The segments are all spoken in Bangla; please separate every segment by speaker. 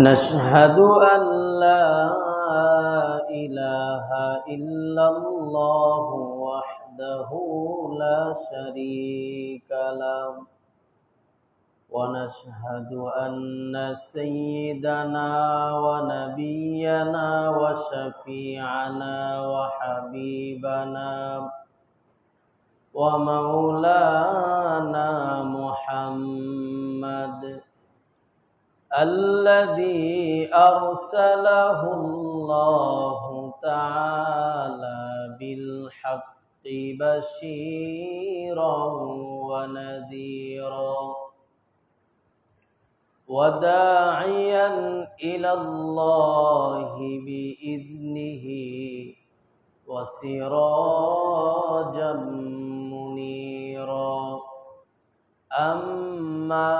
Speaker 1: نشهد أن لا إله إلا الله وحده لا شريك له ونشهد أن سيدنا ونبينا وشفيعنا وحبيبنا ومولانا محمد الذي أرسله الله تعالى بالحق بشيرا ونذيرا وداعيا إلى الله بإذنه وسراجا منيرا أما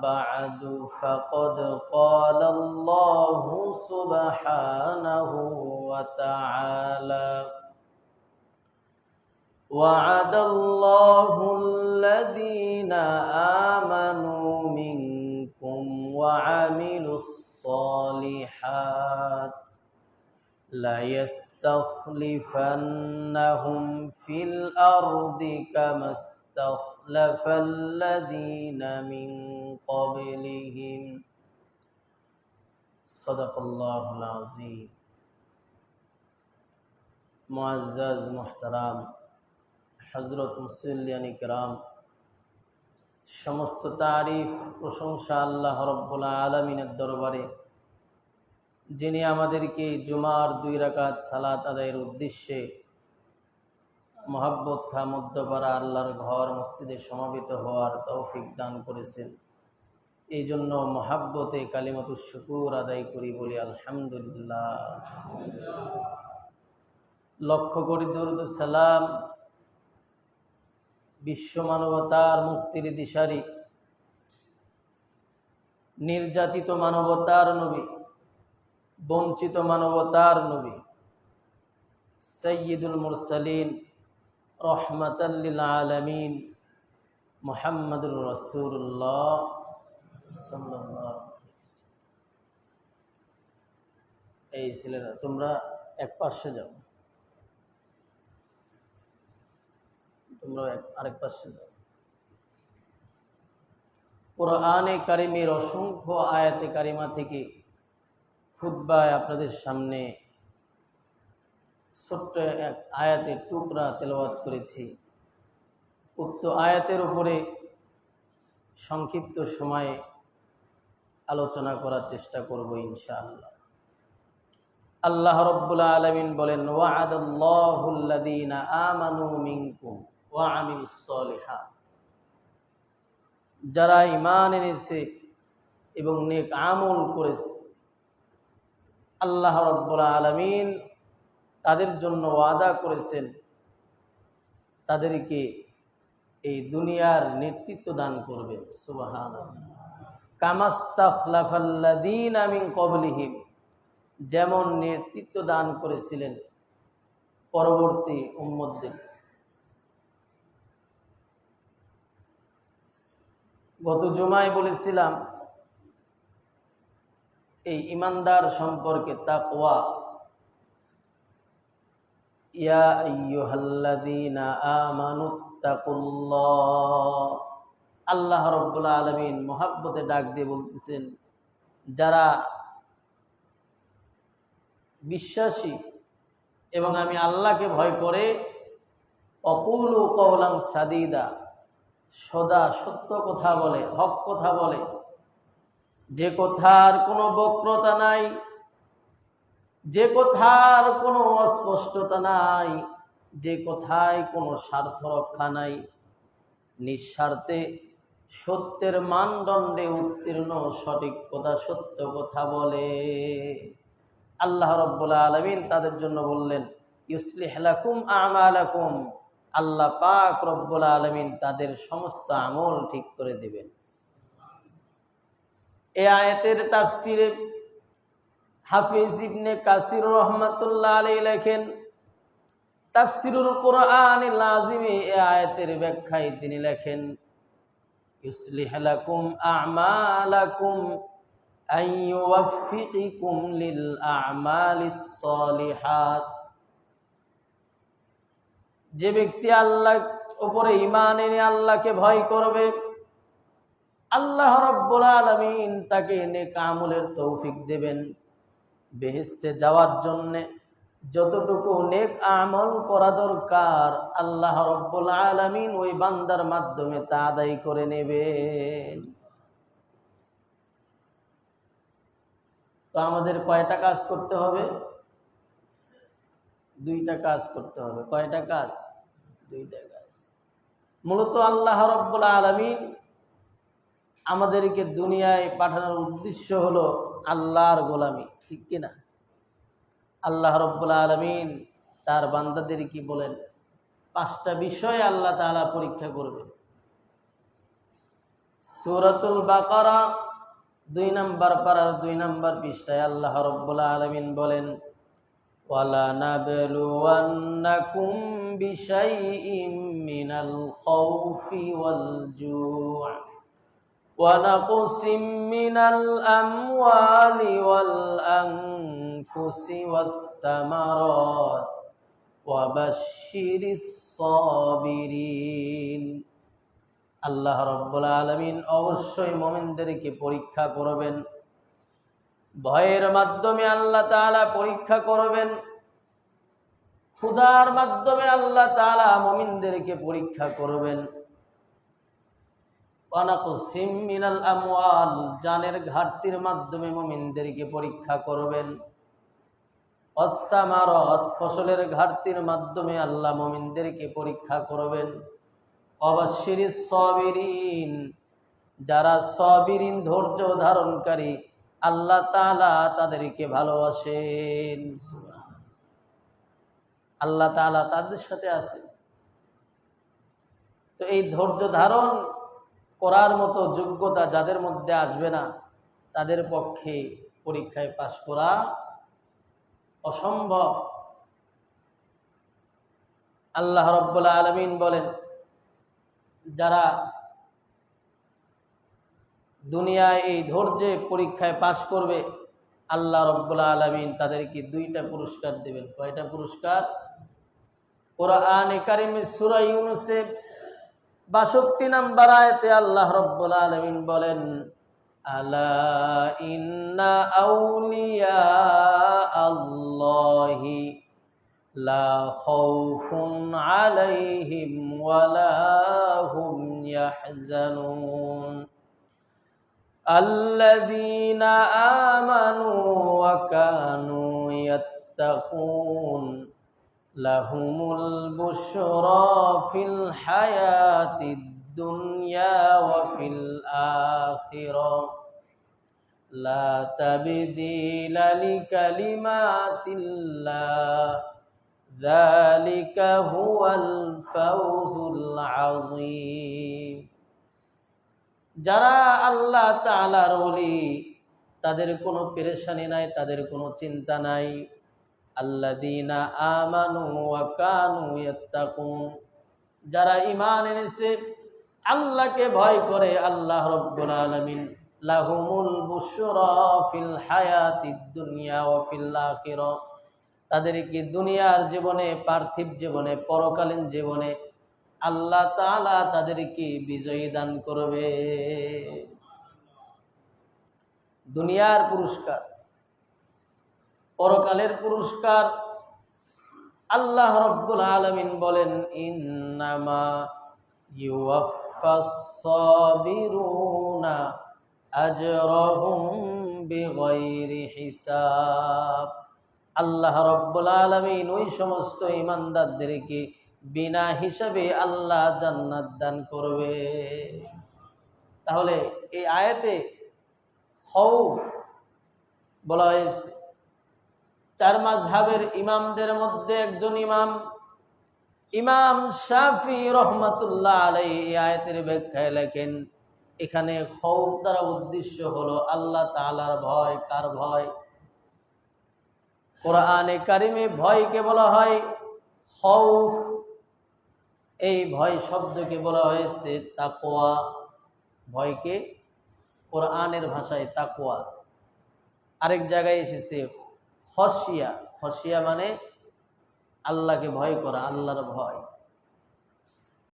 Speaker 1: بعد فقد قال الله سبحانه وتعالى وعد الله الذين آمنوا منكم وعملوا الصالحات ليستخلفنهم في الأرض كما استخلف الذين من قبلهم صدق الله العظيم معزز محترم হযরত মুসল্লিয়ান ইকরাম সমস্ত তারিফ প্রশংসা আল্লাহ রাব্বুল আলামিনের দরবারে যিনি আমাদেরকে জুমার 2 রাকাত সালাত আদায়ের উদ্দেশ্যে মহব্বত খা মধ্যপাড়া আল্লাহর ঘর মসজিদে সমবেত হওয়ার তৌফিক দান করেছেন। এই জন্য মহব্বতে কালিমাতুশ শুকুর আদায় করি, বলি আলহামদুলিল্লাহ। লক্ষ কোটি দরুদ সালাম বিশ্ব মানবতার মুক্তির দিশারি নির্যাতিত মানবতার নবী, বঞ্চিত মানবতার নবী সাইয়্যিদুল মুরসালিন রহমাতাল লিল আলামিন মুহাম্মাদুর রাসূলুল্লাহ সাল্লাল্লাহু আলাইহি ওয়াসাল্লাম। এই ছেলেরা তোমরা এক পাশে যাও, তোমরা আরেক পাশে যাও। কোরআনে কারিমের অসংখ্য আয়াতে কারিমা থেকে খুতবায় আপনাদের সামনে ছোট্ট এক আয়াতের টুকরা তেলাওয়াত করেছি। উক্ত আয়াতের উপরে সংক্ষিপ্ত সময়ে আলোচনা করার চেষ্টা করব ইনশাআল্লাহ। আল্লাহ রাব্বুল আলামিন বলেন, ওয়া'আদাল্লাহুল্লাযীনা আমানু মিনকুম ওয়া আমিলুস সলিহাত, যারা ঈমান এনেছে এবং নেক আমল করেছে আল্লাহ রাব্বুল আলামিন তাদের জন্য ওয়াদা করেছেন তাদেরকে এই দুনিয়ার নেতৃত্ব দান করবেন। সুবহানাল্লাহ। কামাস্তাখলাফাল্লাযীনা মিন ক্বাবলিহিম, যেমন নেতৃত্ব দান করেছিলেন পরবর্তী উম্মতদের। গত জুমায় বলেছিলাম এই ঈমানদার সম্পর্কে তাকওয়া, ইয়া আইয়ুহাল্লাযীনা আমানুত্তাকুল্লাহ, আল্লাহ রাব্বুল আলামিন মহব্বতে ডাক দিয়ে বলতেছেন যারা বিশ্বাসী এবং আমি আল্লাহকে ভয় করে, অকুলু কওলান সাদীদা, সদা সত্য কথা বলে, হক কথা বলে, যে কথার কোনো বক্রতা নাই, যে কথার কোনো অস্পষ্টতা নাই, যে কথায় কোনো স্বার্থ রক্ষা নাই, নিঃস্বার্থে সত্যের মানদণ্ডে উত্তীর্ণ সঠিক কথা, সত্য কথা বলে। আল্লাহ রাব্বুল আলামিন তাদের জন্য বললেন, ইউসলিহ লাকুম আমালাকুম, আল্লাহ পাক রব্বুল আলামিন তাদের সমস্ত আমল ঠিক করে দিবেন। এই আয়াতের তাফসিরে হাফিজ ইবনে কাসির রহমাতুল্লাহ আলাইহি লেখেন, তাফসিরুল কুরআনিল আযীমে এই আয়াতের ব্যাখ্যায় তিনি লেখেন, ইউসলিহ লাকুম আ'মালাকুম আন ইউওয়াফফিকুম লিল আ'মালিস সলিহাত। যে ব্যক্তি আল্লাহর উপরে ঈমান এনে আল্লাহকে ভয় করবে, আল্লাহ রাব্বুল আলামিন তাকে নেক আমলের তৌফিক দেবেন। বেহেশতে যাওয়ার জন্য যতটুকু নেক আমল করা দরকার আল্লাহ রাব্বুল আলামিন ওই বান্দার মাধ্যমে তা আদায় করে নেবেন। তো আমাদের কয়টা কাজ করতে হবে? দুইটা কাজ করতে হবে। কয়টা কাজ? দুইটা কাজ। মূলত আল্লাহ রাব্বুল আলামিন আমাদেরকে দুনিয়ায় পাঠানোর উদ্দেশ্য হলো আল্লাহর গোলামি, ঠিক কিনা? আল্লাহ রাব্বুল আলামিন তার বান্দাদের কি বলেন? 5টা বিষয়ে আল্লাহ তাআলা পরীক্ষা করবেন। সূরাতুল বাকারা 2 নম্বর পারার 2 নম্বর পৃষ্ঠায় আল্লাহ রাব্বুল আলামিন বলেন, ওয়ালা নাবলুওয়ান্নাকুম বিশাইইম মিনাল খাউফি ওয়াল জু'আ ওয়া নাকসিম মিনাল আমওয়ালি ওয়াল আনফুসি ওয়াস সামারাত ওয়া বাশশিরিস সাবিরিন। আল্লাহ রাব্বুল আলামিন অবশ্যই মুমিনদেরকে পরীক্ষা করবেন। ভয়ের মাধ্যমে আল্লাহ তাআলা পরীক্ষা করবেন, ক্ষুধার মাধ্যমে আল্লাহ তাআলা মুমিনদেরকে পরীক্ষা করবেন। ওয়া নাকসিম মিনাল আমওয়াল, জানের ঘাটতির মাধ্যমে মুমিনদেরকে পরীক্ষা করবেন। ওয়াস সামারাত, ফসলের ঘাটতির মাধ্যমে আল্লাহ মুমিনদেরকে পরীক্ষা করবেন। ওয়া বাশশিরিস সাবিরিন, যারা সাবিরিন ধৈর্য ধারণকারী আল্লাহ তাআলা তাদেরকে ভালোবাসেন। আল্লাহ তাআলা তাদের সাথে আছে। তো এই ধৈর্য ধারণ করার মতো যোগ্যতা যাদের মধ্যে আসবে না তাদের পক্ষে পরীক্ষায় পাশ করা অসম্ভব। আল্লাহ রাব্বুল আলামিন বলেন, যারা দুনিয়ায় এই ধৈর্যে পরীক্ষায় পাশ করবে আল্লাহ রাব্বুল আলামিন তাদেরকে 2টা পুরস্কার দেবেন। কয়টা পুরস্কার? কোরআনে কারিমে সূরা ইউনূসে 62 নম্বর আয়াতে আল্লাহ রাব্বুল আলামিন বলেন, আলা ইন্না আউলিয়া আল্লাহি লা খাউফুন আলাইহিম ওয়ালা হুম ইয়াহজানুন আল্লাযীনা আমানু ওয়া কানু ইয়াত্তাকুন লাহুমুল বুশরা ফিল হায়াতিদ দুনিয়া ওয়া ফিল আখিরাহ লা তাবদীলা লিকালিমাতিল্লাহ যালিকা হুয়াল ফাওজুল আযীম। যারা আল্লাহ তাআলার ওলি তাদের কোনো পেরেশানি নাই, তাদের কোনো চিন্তা নাই। আল্লাযীনা আমানু ওয়া কানু ইয়াত্তাকুন, যারা ঈমান এনেছে আল্লাহকে ভয় করে, আল্লাহ রাব্বুল আলামিন লাহুমুল বুশরা ফিল হায়াতিদ দুনিয়া ওয়া ফিল আখিরাহ, তাদেরকে দুনিয়ার জীবনে, পার্থিব জীবনে, পরকালীন জীবনে আল্লাহ তাআলা তাদেরকে বিজয়ী দান করবে। দুনিয়ার পুরস্কার, পরকালের পুরস্কার। আল্লাহ রাব্বুল আলামিন বলেন, ইন্নামা ইউওয়াফফাস সাবিরুনা আজরাহুম বিগাইরি হিসাব। আল্লাহ রাব্বুল আলামিন ওই সমস্ত ঈমানদারদেরকে বিনা হিসাবে আল্লাহ জান্নাত দান করবে। তাহলে এই আয়াতে খাউফ বলা হয়েছে। 4 মাযহাবের ইমামদের মধ্যে একজন ইমাম শাফি রহমাতুল্লাহ আলাইহি এই আয়াতের ব্যাখ্যায় লেখেন, এখানে খাউফ দ্বারা উদ্দেশ্য হলো আল্লাহ তাআলার ভয়। কার ভয়? কোরআনে কারিমে ভয়কে বলা হয় খাউফ। এই ভয় শব্দকে বলা হয়েছে তাকওয়া। ভয়কে কোরআনের ভাষায় তাকওয়া। আরেক জায়গায় এসেছে খসিয়া। খসিয়া মানে আল্লাহকে ভয় করা, আল্লাহর ভয়।